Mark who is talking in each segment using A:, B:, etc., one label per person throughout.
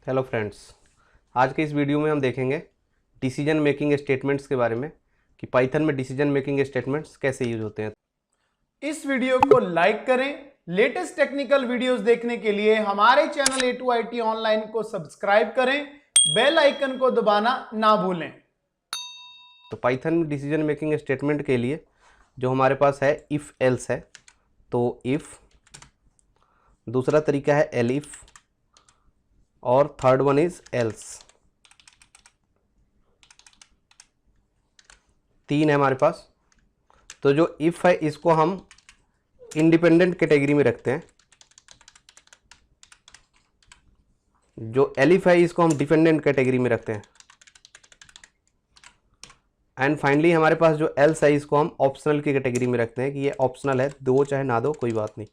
A: Hello friends, आज के इस वीडियो में हम देखेंगे डिसीजन मेकिंग स्टेटमेंट्स के बारे में कि पाइथन में डिसीजन मेकिंग स्टेटमेंट्स कैसे यूज होते हैं।
B: इस वीडियो को लाइक करें। लेटेस्ट टेक्निकल वीडियोस देखने के लिए हमारे चैनल A2IT ऑनलाइन को सब्सक्राइब करें, बेल आइकन को दबाना ना भूलें।
A: तो पाइथन में डिसीजन मेकिंग स्टेटमेंट के लिए जो हमारे पास है इफ़ एल्स है, तो इफ़, दूसरा तरीका है एलिफ और थर्ड वन इज एल्स। तीन है हमारे पास। तो जो इफ़ है इसको हम इंडिपेंडेंट कैटेगरी में रखते हैं, जो एलिफ है इसको हम डिपेंडेंट कैटेगरी में रखते हैं, एंड फाइनली हमारे पास जो एल्स है इसको हम ऑप्शनल की कैटेगरी में रखते हैं कि ये ऑप्शनल है, दो चाहे ना दो कोई बात नहीं।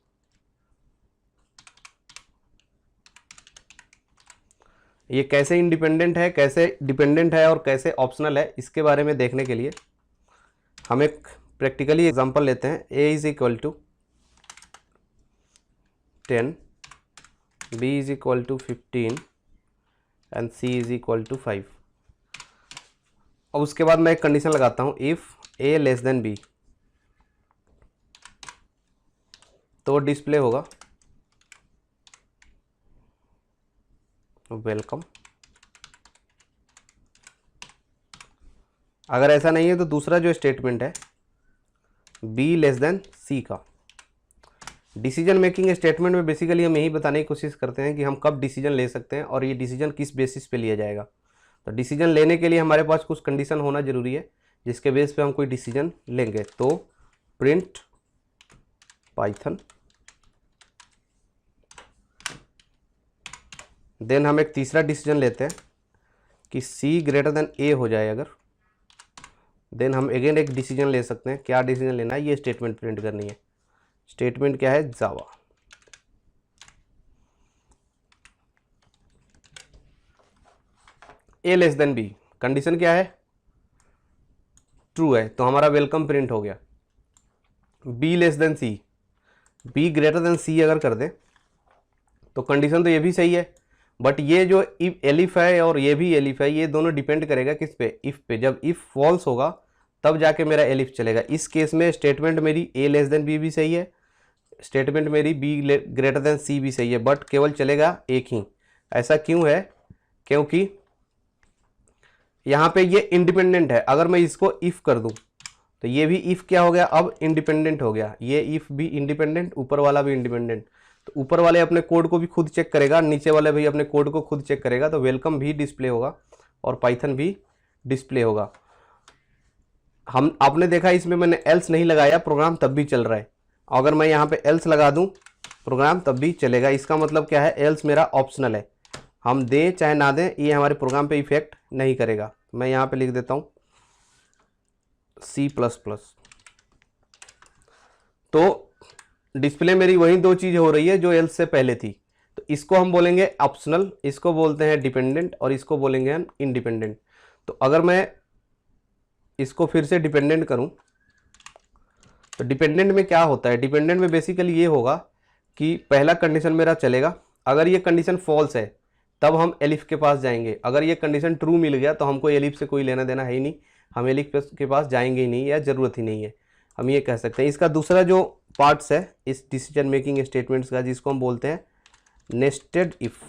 A: ये कैसे इंडिपेंडेंट है, कैसे डिपेंडेंट है और कैसे ऑप्शनल है, इसके बारे में देखने के लिए हम एक प्रैक्टिकली एग्जांपल लेते हैं। a is equal to 10, b is equal to 15 and c is equal to 5। और उसके बाद मैं एक कंडीशन लगाता हूँ, if a less than b, तो डिस्प्ले होगा वेलकम। अगर ऐसा नहीं है तो दूसरा जो स्टेटमेंट है b लेस देन c का। डिसीजन मेकिंग स्टेटमेंट में बेसिकली हम यही बताने की कोशिश करते हैं कि हम कब डिसीजन ले सकते हैं और ये डिसीजन किस बेसिस पे लिया जाएगा। तो डिसीजन लेने के लिए हमारे पास कुछ कंडीशन होना जरूरी है जिसके बेस पे हम कोई डिसीजन लेंगे। तो प्रिंट पाइथन, देन हम एक तीसरा डिसीजन लेते हैं कि c ग्रेटर देन a हो जाए अगर, देन हम अगेन एक डिसीजन ले सकते हैं। क्या डिसीजन लेना है? ये स्टेटमेंट प्रिंट करनी है। स्टेटमेंट क्या है? जावा। a less than b, condition क्या है? ट्रू है, तो हमारा वेलकम प्रिंट हो गया। b less than c, b greater then c अगर कर दे तो कंडीशन तो ये भी सही है, बट ये जो एलिफ है और ये भी एलिफ है, ये दोनों डिपेंड करेगा किस पे? इफ पे। जब इफ फॉल्स होगा तब जाके मेरा एलिफ चलेगा। इस केस में स्टेटमेंट मेरी a लेस देन b भी सही है, स्टेटमेंट मेरी b ग्रेटर देन c भी सही है, बट केवल चलेगा एक ही। ऐसा क्यों है? क्योंकि यहाँ पे ये इंडिपेंडेंट है। अगर मैं इसको इफ कर दूं तो ये भी इफ क्या हो गया? अब इंडिपेंडेंट हो गया। ये इफ भी इंडिपेंडेंट, ऊपर वाला भी इंडिपेंडेंट। तो ऊपर वाले अपने कोड को भी खुद चेक करेगा, नीचे वाले भी अपने कोड को खुद चेक करेगा, तो वेलकम भी डिस्प्ले होगा और पाइथन भी डिस्प्ले होगा। हम आपने देखा इसमें मैंने एल्स नहीं लगाया, प्रोग्राम तब भी चल रहा है। अगर मैं यहाँ पे एल्स लगा दूं प्रोग्राम तब भी चलेगा। इसका मतलब क्या है? एल्स मेरा ऑप्शनल है, हम दें चाहे ना दें ये हमारे प्रोग्राम पे इफेक्ट नहीं करेगा। मैं यहाँ पे लिख देता हूँ C++। तो डिस्प्ले मेरी वही दो चीज़ हो रही है जो एल्स से पहले थी। तो इसको हम बोलेंगे ऑप्शनल, इसको बोलते हैं डिपेंडेंट और इसको बोलेंगे हम इंडिपेंडेंट। तो अगर मैं इसको फिर से डिपेंडेंट करूं तो डिपेंडेंट में क्या होता है? डिपेंडेंट में बेसिकली ये होगा कि पहला कंडीशन मेरा चलेगा। अगर ये कंडीशन फॉल्स है तब हम एलिफ के पास जाएंगे। अगर ये कंडीशन ट्रू मिल गया तो हमको एलिफ से कोई लेना देना है ही नहीं, हम एलिफ के पास जाएंगे ही नहीं या ज़रूरत ही नहीं है, हम ये कह सकते हैं। इसका दूसरा जो पार्ट्स है इस डिसीजन मेकिंग स्टेटमेंट्स का, जिसको हम बोलते हैं नेस्टेड इफ।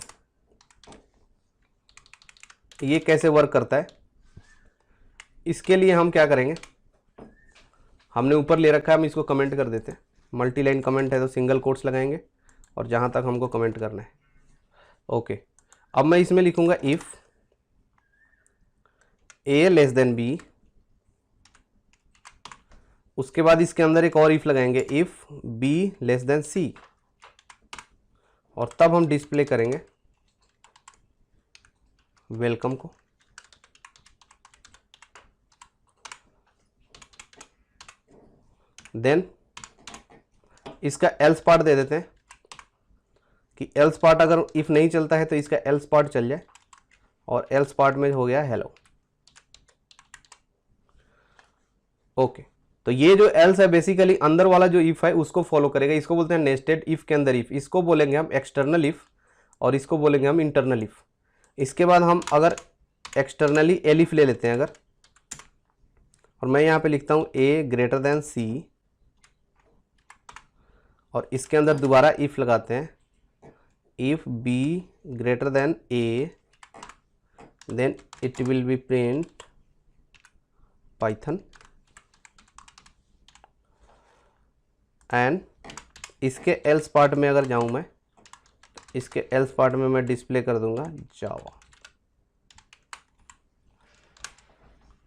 A: ये कैसे वर्क करता है? इसके लिए हम क्या करेंगे, हमने ऊपर ले रखा है, हम इसको कमेंट कर देते हैं। मल्टी लाइन कमेंट है तो सिंगल कोट्स लगाएंगे और जहां तक हमको कमेंट करना है। ओके, अब मैं इसमें लिखूंगा if a less than b, उसके बाद इसके अंदर एक और इफ लगाएंगे, if b less than c, और तब हम डिस्प्ले करेंगे वेलकम को। देन इसका एल्स पार्ट दे देते हैं कि एल्स पार्ट अगर इफ नहीं चलता है तो इसका एल्स पार्ट चल जाए, और एल्स पार्ट में हो गया हेलो। ओके, तो ये जो एल्स है बेसिकली अंदर वाला जो इफ है उसको फॉलो करेगा। इसको बोलते हैं नेस्टेड इफ के अंदर इफ। इसको बोलेंगे हम एक्सटर्नल इफ और इसको बोलेंगे हम इंटरनल इफ। इसके बाद हम अगर एक्सटर्नली एलिफ ले लेते हैं अगर, और मैं यहाँ पे लिखता हूँ a ग्रेटर देन c, और इसके अंदर दोबारा इफ लगाते हैं, if b greater than a then it will be print Python, and इसके एल्स पार्ट में अगर जाऊं मैं, इसके एल्स पार्ट में मैं डिस्प्ले कर दूंगा जावा।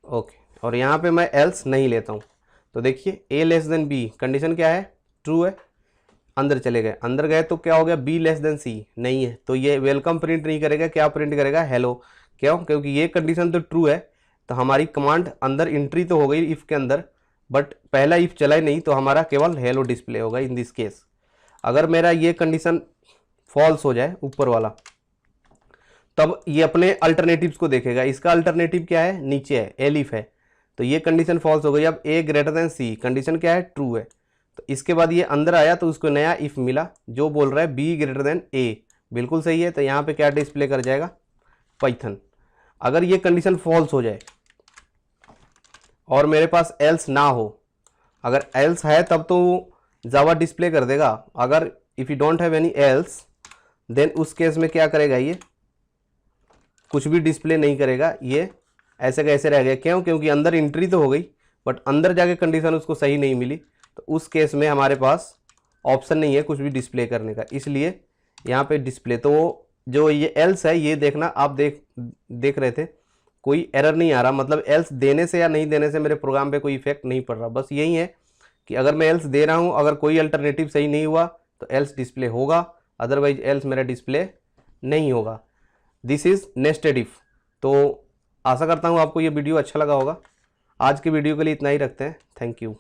A: ओके, और यहाँ पे मैं एल्स नहीं लेता हूँ। तो देखिए a less than b, condition क्या है, ट्रू है। अंदर चले गए, अंदर गए तो क्या हो गया, b लेस देन c नहीं है, तो ये वेलकम प्रिंट नहीं करेगा, क्या प्रिंट करेगा, हेलो। क्यों, क्योंकि ये कंडीशन तो ट्रू है, तो हमारी कमांड अंदर एंट्री तो हो गई इफ़ के अंदर, बट पहला इफ़ चला ही नहीं, तो हमारा केवल हेलो डिस्प्ले होगा इन दिस केस। अगर मेरा ये कंडीशन फॉल्स हो जाए ऊपर वाला, तब ये अपने अल्टरनेटिव्स को देखेगा। इसका अल्टरनेटिव क्या है, नीचे है, एलिफ है, तो ये कंडीशन फॉल्स हो गई। अब a greater than c, condition क्या है, ट्रू है, तो इसके बाद ये अंदर आया तो उसको नया इफ मिला जो बोल रहा है b ग्रेटर देन a, बिल्कुल सही है, तो यहाँ पे क्या डिस्प्ले कर जाएगा, पाइथन। अगर ये कंडीशन फॉल्स हो जाए और मेरे पास एल्स ना हो, अगर एल्स है तब तो जावा डिस्प्ले कर देगा, अगर if you don't have any else then उस केस में क्या करेगा, ये कुछ भी डिस्प्ले नहीं करेगा, ये ऐसे कैसे रह गया। क्यों, क्योंकि अंदर एंट्री तो हो गई बट अंदर जाके कंडीशन उसको सही नहीं मिली, तो उस केस में हमारे पास ऑप्शन नहीं है कुछ भी डिस्प्ले करने का, इसलिए यहाँ पे डिस्प्ले। तो जो ये एल्स है ये देखना, आप देख रहे थे कोई एरर नहीं आ रहा, मतलब एल्स देने से या नहीं देने से मेरे प्रोग्राम पे कोई इफेक्ट नहीं पड़ रहा। बस यही है कि अगर मैं एल्स दे रहा हूँ, अगर कोई अल्टरनेटिव सही नहीं हुआ तो एल्स डिस्प्ले होगा, अदरवाइज एल्स मेरा डिस्प्ले नहीं होगा। This is nested if. तो आशा करता हूँ आपको ये वीडियो अच्छा लगा होगा। आज की वीडियो के लिए इतना ही रखते हैं, थैंक यू।